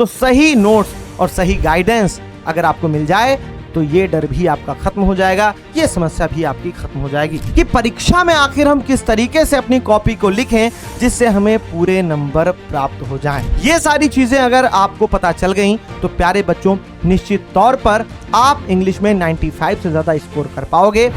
तो सही नोट्स और सही गाइडेंस अगर आपको मिल जाए तो ये डर भी आपका खत्म हो जाएगा, ये समस्या भी आपकी खत्म हो जाएगी कि परीक्षा में आखिर हम किस तरीके से अपनी कॉपी को लिखें जिससे हमें पूरे नंबर प्राप्त हो जाएं। ये सारी चीजें अगर आपको पता चल गई तो प्यारे बच्चों निश्चित तौर पर आप इंग्लिश में 95 से ज्यादा स्कोर कर पाओगे।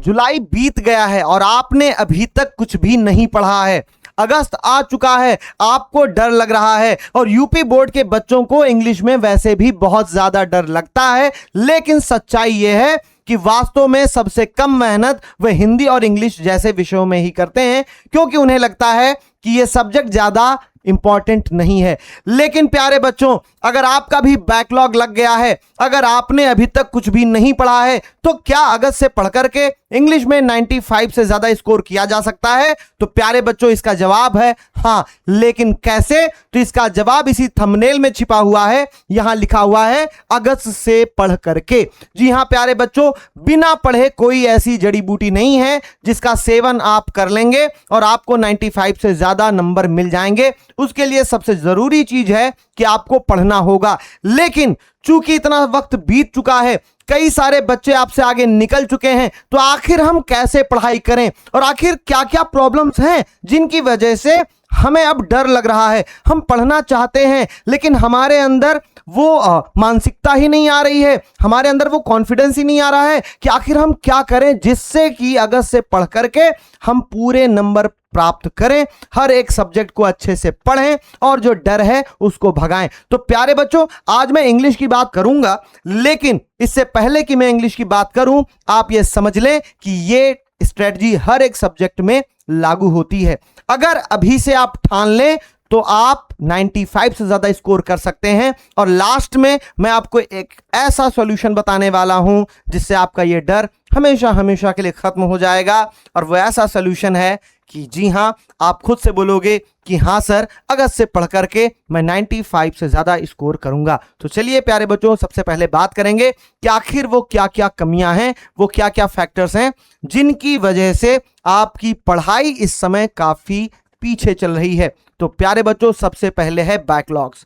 जुलाई बीत गया है और आपने अभी तक कुछ भी नहीं पढ़ा है। अगस्त आ चुका है, आपको डर लग रहा है और यूपी बोर्ड के बच्चों को इंग्लिश में वैसे भी बहुत ज्यादा डर लगता है, लेकिन सच्चाई यह है कि वास्तव में सबसे कम मेहनत वे हिंदी और इंग्लिश जैसे विषयों में ही करते हैं, क्योंकि उन्हें लगता है कि यह सब्जेक्ट ज्यादा इंपॉर्टेंट नहीं है। लेकिन प्यारे बच्चों, अगर आपका भी बैकलॉग लग गया है, अगर आपने अभी तक कुछ भी नहीं पढ़ा है, तो क्या अगस्त से पढ़ करके इंग्लिश में 95 से ज्यादा स्कोर किया जा सकता है? तो प्यारे बच्चों इसका जवाब है हाँ। लेकिन कैसे? तो इसका जवाब इसी थंबनेल में छिपा हुआ है, यहां लिखा हुआ है अगस्त से पढ़ करके। जी हां प्यारे बच्चों, बिना पढ़े कोई ऐसी जड़ी बूटी नहीं है जिसका सेवन आप कर लेंगे और आपको 95 से ज्यादा नंबर मिल जाएंगे। उसके लिए सबसे जरूरी चीज है कि आपको पढ़ना होगा। लेकिन चूंकि इतना वक्त बीत चुका है, कई सारे बच्चे आपसे आगे निकल चुके हैं, तो आखिर हम कैसे पढ़ाई करें और आखिर क्या क्या प्रॉब्लम्स हैं जिनकी वजह से हमें अब डर लग रहा है। हम पढ़ना चाहते हैं लेकिन हमारे अंदर वो मानसिकता ही नहीं आ रही है, हमारे अंदर वो कॉन्फिडेंस ही नहीं आ रहा है कि आखिर हम क्या करें जिससे कि अगस्त से पढ़ करके हम पूरे नंबर प्राप्त करें, हर एक सब्जेक्ट को अच्छे से पढ़ें और जो डर है उसको भगाएं। तो प्यारे बच्चों, आज मैं इंग्लिश की बात करूंगा, लेकिन इससे पहले कि मैं इंग्लिश की बात करूं, आप ये समझ लें कि ये स्ट्रेटजी हर एक सब्जेक्ट में लागू होती है। अगर अभी से आप ठान लें तो आप 95 से ज्यादा स्कोर कर सकते हैं। और लास्ट में मैं आपको एक ऐसा सॉल्यूशन बताने वाला हूं जिससे आपका ये डर हमेशा हमेशा के लिए खत्म हो जाएगा। और वो ऐसा सॉल्यूशन है कि जी हां, आप खुद से बोलोगे कि हां सर, अगस्त से पढ़ करके मैं 95 से ज्यादा स्कोर करूंगा। तो चलिए प्यारे बच्चों, सबसे पहले बात करेंगे कि आखिर वो क्या क्या कमियां हैं, वो क्या क्या फैक्टर्स हैं जिनकी वजह से आपकी पढ़ाई इस समय काफी पीछे चल रही है। तो प्यारे बच्चों, सबसे पहले है बैकलॉग्स।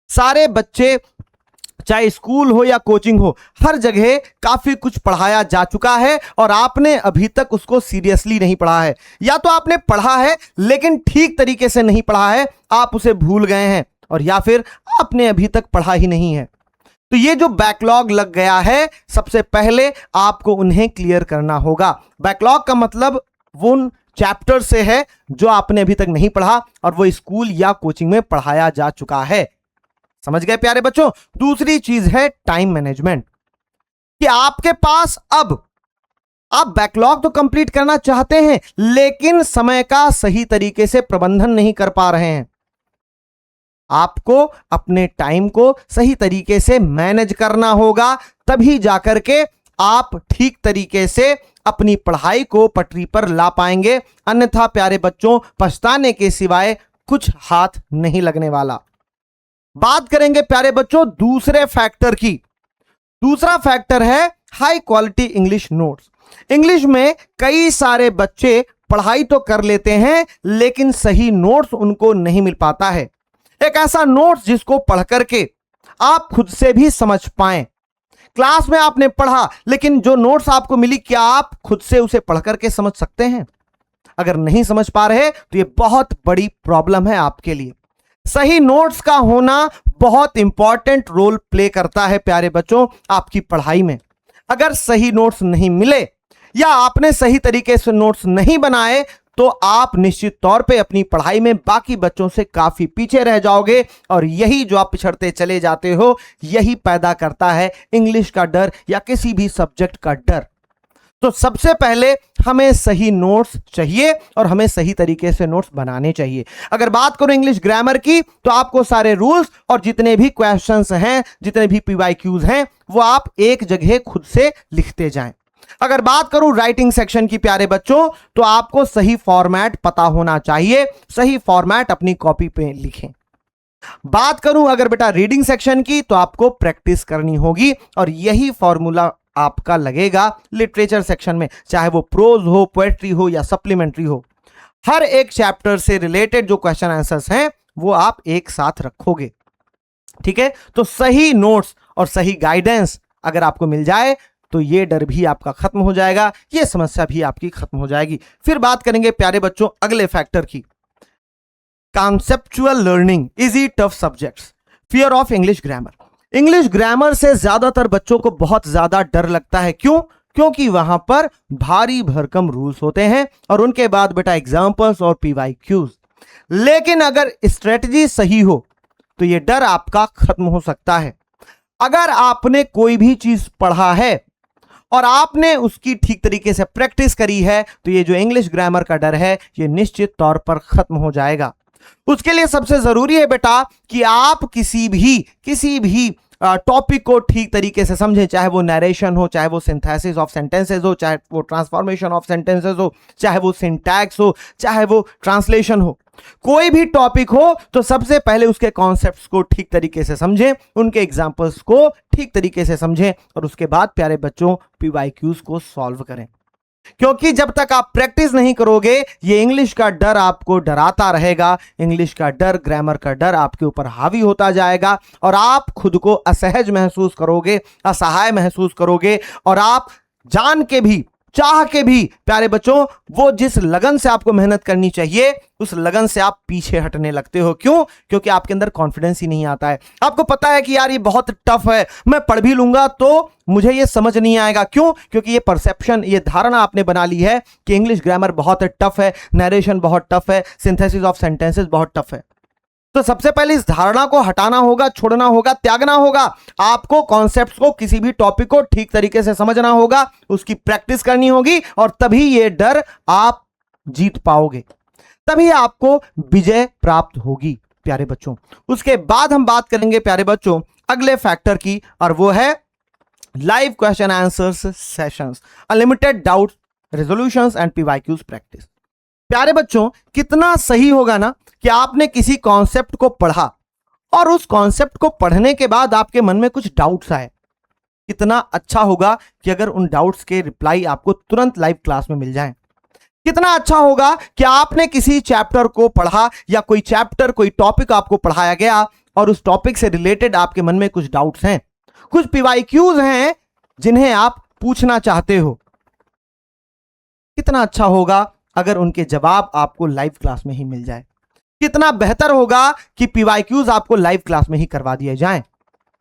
सारे बच्चे, चाहे स्कूल हो या कोचिंग हो, हर जगह काफी कुछ पढ़ाया जा चुका है और आपने अभी तक उसको सीरियसली नहीं पढ़ा है, या तो आपने पढ़ा है लेकिन ठीक तरीके से नहीं पढ़ा है, आप उसे भूल गए हैं, और या फिर आपने अभी तक पढ़ा ही नहीं है। तो ये जो बैकलॉग लग गया है, सबसे पहले आपको उन्हें क्लियर करना होगा। बैकलॉग का मतलब वो चैप्टर से है जो आपने अभी तक नहीं पढ़ा और वो स्कूल या कोचिंग में पढ़ाया जा चुका है। समझ गए प्यारे बच्चों? दूसरी चीज है टाइम मैनेजमेंट, कि आपके पास अब आप बैकलॉग तो कंप्लीट करना चाहते हैं लेकिन समय का सही तरीके से प्रबंधन नहीं कर पा रहे हैं। आपको अपने टाइम को सही तरीके से मैनेज करना होगा, तभी जाकर के आप ठीक तरीके से अपनी पढ़ाई को पटरी पर ला पाएंगे। अन्यथा प्यारे बच्चों, पछताने के सिवाय कुछ हाथ नहीं लगने वाला। बात करेंगे प्यारे बच्चों दूसरे फैक्टर की। दूसरा फैक्टर है high quality English notes. English में कई सारे बच्चे पढ़ाई तो कर लेते हैं लेकिन सही नोट्स उनको नहीं मिल पाता है। एक ऐसा नोट्स जिसको पढ़ करके आप खुद से भी समझ पाएं। क्लास में आपने पढ़ा लेकिन जो नोट्स आपको मिली, क्या आप खुद से उसे पढ़ करके समझ सकते हैं? अगर नहीं समझ पा रहे तो यह बहुत बड़ी प्रॉब्लम है आपके लिए। सही नोट्स का होना बहुत इंपॉर्टेंट रोल प्ले करता है प्यारे बच्चों आपकी पढ़ाई में। अगर सही नोट्स नहीं मिले या आपने सही तरीके से नोट्स नहीं बनाए तो आप निश्चित तौर पे अपनी पढ़ाई में बाकी बच्चों से काफी पीछे रह जाओगे, और यही जो आप पिछड़ते चले जाते हो, यही पैदा करता है इंग्लिश का डर या किसी भी सब्जेक्ट का डर। तो सबसे पहले हमें सही नोट्स चाहिए और हमें सही तरीके से नोट्स बनाने चाहिए। अगर बात करूं इंग्लिश ग्रामर की, तो आपको सारे रूल्स और जितने भी क्वेश्चंस हैं, जितने भी PYQs हैं, वो आप एक जगह खुद से लिखते जाएं। अगर बात करूं राइटिंग सेक्शन की प्यारे बच्चों, तो आपको सही फॉर्मेट पता होना चाहिए, सही फॉर्मेट अपनी कॉपी पे लिखें। बात करूं अगर बेटा रीडिंग सेक्शन की, तो आपको प्रैक्टिस करनी होगी और यही फॉर्मूला आपका लगेगा लिटरेचर सेक्शन में, चाहे वो प्रोज हो, पोएट्री हो या सप्लीमेंट्री हो। हर एक चैप्टर से रिलेटेड जो क्वेश्चन आंसर्स हैं वो आप एक साथ रखोगे। ठीक है, तो सही नोट्स और सही गाइडेंस अगर आपको मिल जाए तो ये डर भी आपका खत्म हो जाएगा, ये समस्या भी आपकी खत्म हो जाएगी। फिर बात करेंगे प्यारे बच्चों अगले फैक्टर की, conceptual learning, easy tough subjects, fear of English grammar. English grammar से ज्यादातर बच्चों को बहुत ज्यादा डर लगता है। क्यों? क्योंकि वहां पर भारी भरकम रूल्स होते हैं और उनके बाद बेटा एग्जाम्पल्स और पीवाईक्यूज। लेकिन अगर स्ट्रेटजी सही हो तो यह डर आपका खत्म हो सकता है। अगर आपने कोई भी चीज पढ़ा है और आपने उसकी ठीक तरीके से प्रैक्टिस करी है तो ये जो इंग्लिश ग्रामर का डर है ये निश्चित तौर पर खत्म हो जाएगा। उसके लिए सबसे जरूरी है बेटा कि आप किसी भी टॉपिक को ठीक तरीके से समझें, चाहे वो नरेशन हो, चाहे वो सिंथेसिस ऑफ सेंटेंसेस हो, चाहे वो ट्रांसफॉर्मेशन ऑफ सेंटेंसेस हो, चाहे वो सिंटैक्स हो, चाहे वो ट्रांसलेशन हो। कोई भी टॉपिक हो तो सबसे पहले उसके कॉन्सेप्ट्स को ठीक तरीके से समझें, उनके एग्जांपल्स को ठीक तरीके से समझें और उसके बाद प्यारे बच्चों पीवाईक्यूज को सॉल्व करें। क्योंकि जब तक आप प्रैक्टिस नहीं करोगे ये इंग्लिश का डर आपको डराता रहेगा, इंग्लिश का डर, ग्रामर का डर आपके ऊपर हावी होता जाएगा और आप खुद को असहज महसूस करोगे, असहाय महसूस करोगे और आप जान के भी, चाह के भी प्यारे बच्चों वो जिस लगन से आपको मेहनत करनी चाहिए उस लगन से आप पीछे हटने लगते हो। क्यों? क्योंकि आपके अंदर कॉन्फिडेंस ही नहीं आता है। आपको पता है कि यार ये बहुत टफ है, मैं पढ़ भी लूंगा तो मुझे ये समझ नहीं आएगा। क्यों? क्योंकि ये परसेप्शन, ये धारणा आपने बना ली है कि इंग्लिश ग्रामर बहुत टफ है, नरेशन बहुत टफ है, सिंथेसिस ऑफ सेंटेंसेस बहुत टफ है। तो सबसे पहले इस धारणा को हटाना होगा, छोड़ना होगा, त्यागना होगा। आपको कॉन्सेप्ट्स को, किसी भी टॉपिक को ठीक तरीके से समझना होगा, उसकी प्रैक्टिस करनी होगी और तभी ये डर आप जीत पाओगे, तभी आपको विजय प्राप्त होगी प्यारे बच्चों। उसके बाद हम बात करेंगे प्यारे बच्चों अगले फैक्टर की और वो है live question answers sessions, unlimited doubt resolutions and PYQs practice. प्यारे बच्चों कितना सही होगा ना कि आपने किसी कॉन्सेप्ट को पढ़ा और उस कॉन्सेप्ट को पढ़ने के बाद आपके मन में कुछ डाउट्स आए। कितना अच्छा होगा कि अगर उन डाउट्स के रिप्लाई आपको तुरंत लाइव क्लास में मिल जाएं। कितना अच्छा होगा कि आपने किसी चैप्टर को पढ़ा या कोई चैप्टर, कोई टॉपिक आपको पढ़ाया गया और उस टॉपिक से रिलेटेड आपके मन में कुछ डाउट्स हैं, कुछ पीवाईक्यूज हैं जिन्हें आप पूछना चाहते हो। कितना अच्छा होगा अगर उनके जवाब आपको लाइव क्लास में ही मिल जाए। कितना बेहतर होगा कि पीवाईक्यूज आपको लाइव क्लास में ही करवा दिए जाएं।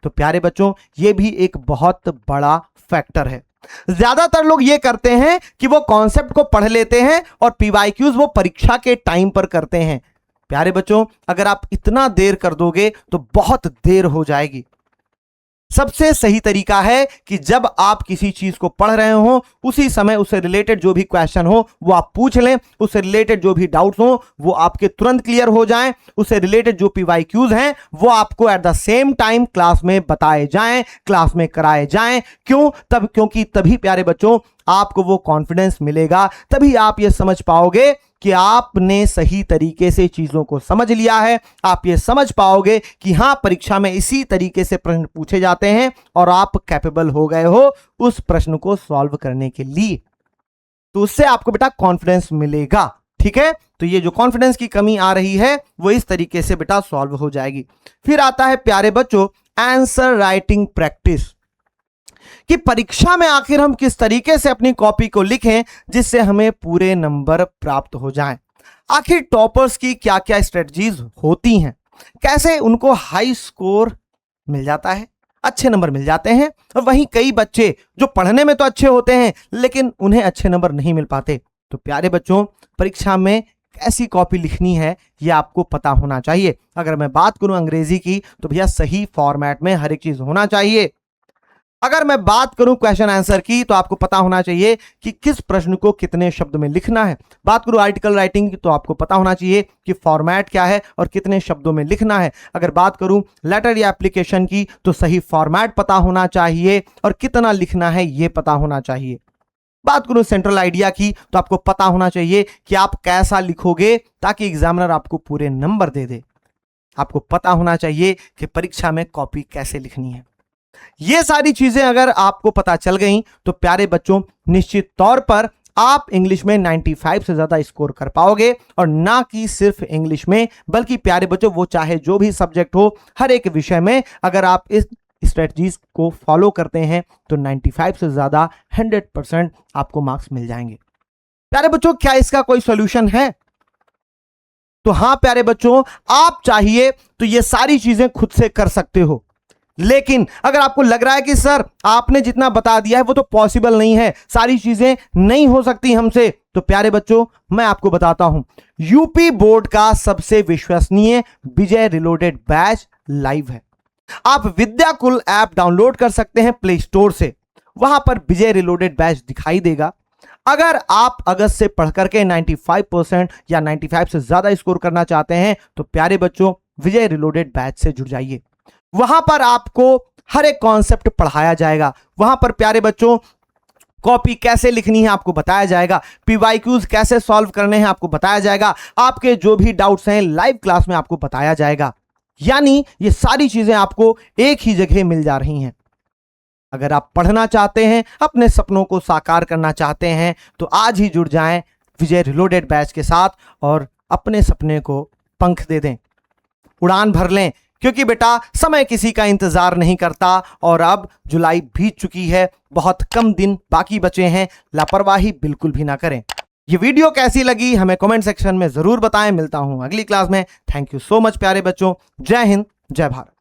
तो प्यारे बच्चों ये भी एक बहुत बड़ा फैक्टर है। ज्यादातर लोग ये करते हैं कि वो कॉन्सेप्ट को पढ़ लेते हैं और पीवाईक्यूज वो परीक्षा के टाइम पर करते हैं। प्यारे बच्चों अगर आप इतना देर कर दोगे तो बहुत देर हो जाएगी। सबसे सही तरीका है कि जब आप किसी चीज को पढ़ रहे हो उसी समय उससे रिलेटेड जो भी क्वेश्चन हो वो आप पूछ लें, उससे रिलेटेड जो भी डाउट्स हो वो आपके तुरंत क्लियर हो जाएं, उससे रिलेटेड जो पीवाईक्यूज हैं वो आपको at the same time class में बताए जाएं, क्लास में कराए जाएं। क्यों? क्योंकि तभी प्यारे बच्चों आपको वो कॉन्फिडेंस मिलेगा, तभी आप ये समझ पाओगे कि आपने सही तरीके से चीजों को समझ लिया है। आप ये समझ पाओगे कि हां परीक्षा में इसी तरीके से प्रश्न पूछे जाते हैं और आप कैपेबल हो गए हो उस प्रश्न को सॉल्व करने के लिए। तो उससे आपको बेटा कॉन्फिडेंस मिलेगा। ठीक है, तो ये जो कॉन्फिडेंस की कमी आ रही है वो इस तरीके से बेटा सॉल्व हो जाएगी। फिर आता है प्यारे बच्चों आंसर राइटिंग प्रैक्टिस, कि परीक्षा में आखिर हम किस तरीके से अपनी कॉपी को लिखें जिससे हमें पूरे नंबर प्राप्त हो जाएं। आखिर टॉपर्स की क्या क्या स्ट्रेटजीज होती हैं, कैसे उनको हाई स्कोर मिल जाता है, अच्छे नंबर मिल जाते हैं, और वहीं कई बच्चे जो पढ़ने में तो अच्छे होते हैं लेकिन उन्हें अच्छे नंबर नहीं मिल पाते। तो प्यारे बच्चों परीक्षा में कैसी कॉपी लिखनी है ये आपको पता होना चाहिए। अगर मैं बात करूं अंग्रेजी की तो भैया सही फॉर्मेट में हर एक चीज होना चाहिए। अगर मैं बात करूं क्वेश्चन आंसर की तो आपको पता होना चाहिए कि किस प्रश्न को कितने शब्द में लिखना है। बात करूं आर्टिकल राइटिंग की तो आपको पता होना चाहिए कि फॉर्मेट क्या है और कितने शब्दों में लिखना है। अगर बात करूं लेटर या एप्लीकेशन की तो सही फॉर्मेट पता होना चाहिए और कितना लिखना है यह पता होना चाहिए। बात करूं सेंट्रल आइडिया की तो आपको पता होना चाहिए कि आप कैसा लिखोगे ताकि एग्जामिनर आपको पूरे नंबर दे दे। आपको पता होना चाहिए कि परीक्षा में कॉपी कैसे लिखनी है। ये सारी चीजें अगर आपको पता चल गई तो प्यारे बच्चों निश्चित तौर पर आप इंग्लिश में 95 से ज्यादा स्कोर कर पाओगे, और ना कि सिर्फ इंग्लिश में, बल्कि प्यारे बच्चों वो चाहे जो भी सब्जेक्ट हो, हर एक विषय में अगर आप इस स्ट्रेटजीज को फॉलो करते हैं तो 95 से ज्यादा 100% आपको मार्क्स मिल जाएंगे। प्यारे बच्चों, क्या इसका कोई सॉल्यूशन है? तो हां प्यारे बच्चों, आप चाहिए तो ये सारी चीजें खुद से कर सकते हो, लेकिन अगर आपको लग रहा है कि सर आपने जितना बता दिया है वो तो पॉसिबल नहीं है, सारी चीजें नहीं हो सकती हमसे, तो प्यारे बच्चों मैं आपको बताता हूं, यूपी बोर्ड का सबसे विश्वसनीय विजय रिलोडेड बैच लाइव है। आप विद्याकुल ऐप डाउनलोड कर सकते हैं प्ले स्टोर से, वहां पर विजय रिलोडेड बैच दिखाई देगा। अगर आप अगस्त से पढ़ करके 95% या 95 से ज्यादा स्कोर करना चाहते हैं तो प्यारे बच्चों विजय रिलोडेड बैच से जुड़ जाइए। वहां पर आपको हर एक कॉन्सेप्ट पढ़ाया जाएगा। वहां पर प्यारे बच्चों कॉपी कैसे लिखनी है आपको बताया जाएगा, पीवाईक्यूज कैसे सॉल्व करने हैं आपको बताया जाएगा, आपके जो भी डाउट्स हैं लाइव क्लास में आपको बताया जाएगा। यानी ये सारी चीजें आपको एक ही जगह मिल जा रही हैं। अगर आप पढ़ना चाहते हैं, अपने सपनों को साकार करना चाहते हैं, तो आज ही जुड़ जाएं विजय रिलोडेड बैच के साथ और अपने सपने को पंख दे दें, उड़ान भर लें, क्योंकि बेटा समय किसी का इंतजार नहीं करता और अब जुलाई बीत चुकी है, बहुत कम दिन बाकी बचे हैं, लापरवाही बिल्कुल भी ना करें। ये वीडियो कैसी लगी हमें कमेंट सेक्शन में जरूर बताएं। मिलता हूं अगली क्लास में। थैंक यू सो मच प्यारे बच्चों। जय हिंद, जय भारत।